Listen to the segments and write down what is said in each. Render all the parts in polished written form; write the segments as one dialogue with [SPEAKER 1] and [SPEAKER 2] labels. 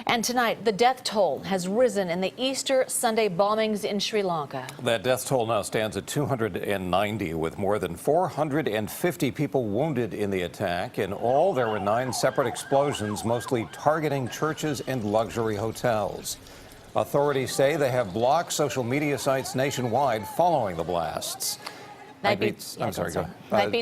[SPEAKER 1] And tonight, the death toll has risen in the Easter Sunday bombings in Sri Lanka.
[SPEAKER 2] That death toll now stands at 290, with more than 450 people wounded in the attack. In all, there were 9 separate explosions, mostly targeting churches and luxury hotels. Authorities say they have blocked social media sites nationwide following the blasts.
[SPEAKER 1] Night Beats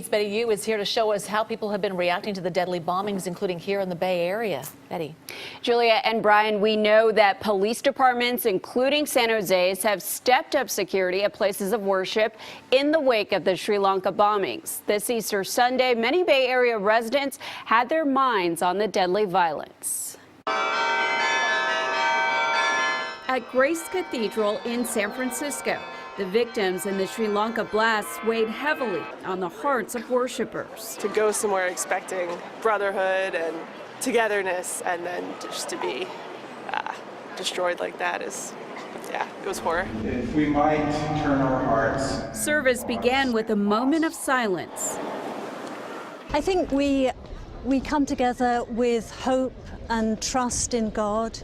[SPEAKER 1] Betty Yu is here to show us how people have been reacting to the deadly bombings, including here in the Bay Area. Betty.
[SPEAKER 3] Julia and Brian, we know that police departments, including San Jose's, have stepped up security at places of worship in the wake of the Sri Lanka bombings. This Easter Sunday, many Bay Area residents had their minds on the deadly violence. At Grace Cathedral in San Francisco, the victims in the Sri Lanka blasts weighed heavily on the hearts of worshipers.
[SPEAKER 4] To go somewhere expecting brotherhood and togetherness, and then just to be destroyed like that is, yeah, it was horror.
[SPEAKER 5] If we might turn our hearts.
[SPEAKER 3] Service began with a moment of silence.
[SPEAKER 6] I think we come together with hope and trust in God,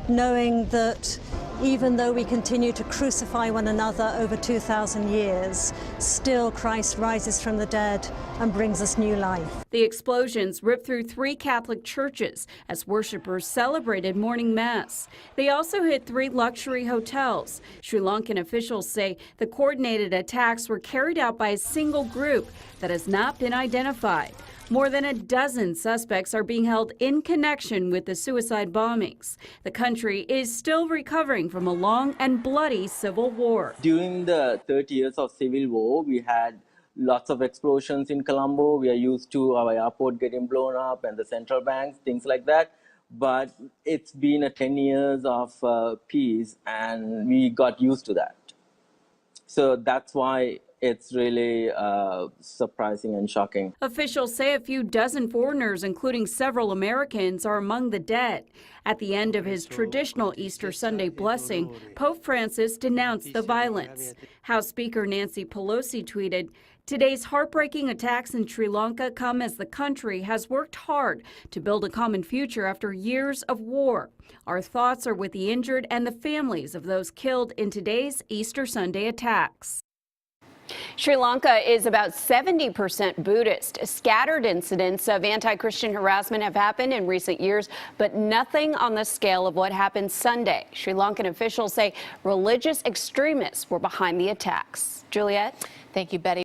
[SPEAKER 6] knowing that even though we continue to crucify one another over 2,000 years, still Christ rises from the dead and brings us new life.
[SPEAKER 3] The explosions ripped through 3 Catholic churches as worshipers celebrated morning mass. They also hit 3 luxury hotels. Sri Lankan officials say the coordinated attacks were carried out by a single group that has not been identified. More than a dozen suspects are being held in connection with the suicide bombings. The country is still recovering from a long and bloody civil war.
[SPEAKER 7] During the 30 years of civil war, we had lots of explosions in Colombo. We are used to our airport getting blown up and the central banks, things like that. But it's been 10 years of peace, and we got used to that. So that's why it's really surprising and shocking.
[SPEAKER 3] Officials say a few dozen foreigners, including several Americans, are among the dead. At the end of his traditional Easter Sunday blessing, Pope Francis denounced the violence. House Speaker Nancy Pelosi tweeted, "Today's heartbreaking attacks in Sri Lanka come as the country has worked hard to build a common future after years of war. Our thoughts are with the injured and the families of those killed in today's Easter Sunday attacks." Sri Lanka is about 70% Buddhist. Scattered incidents of anti-Christian harassment have happened in recent years, but nothing on the scale of what happened Sunday. Sri Lankan officials say religious extremists were behind the attacks. Juliet?
[SPEAKER 1] Thank you, Betty.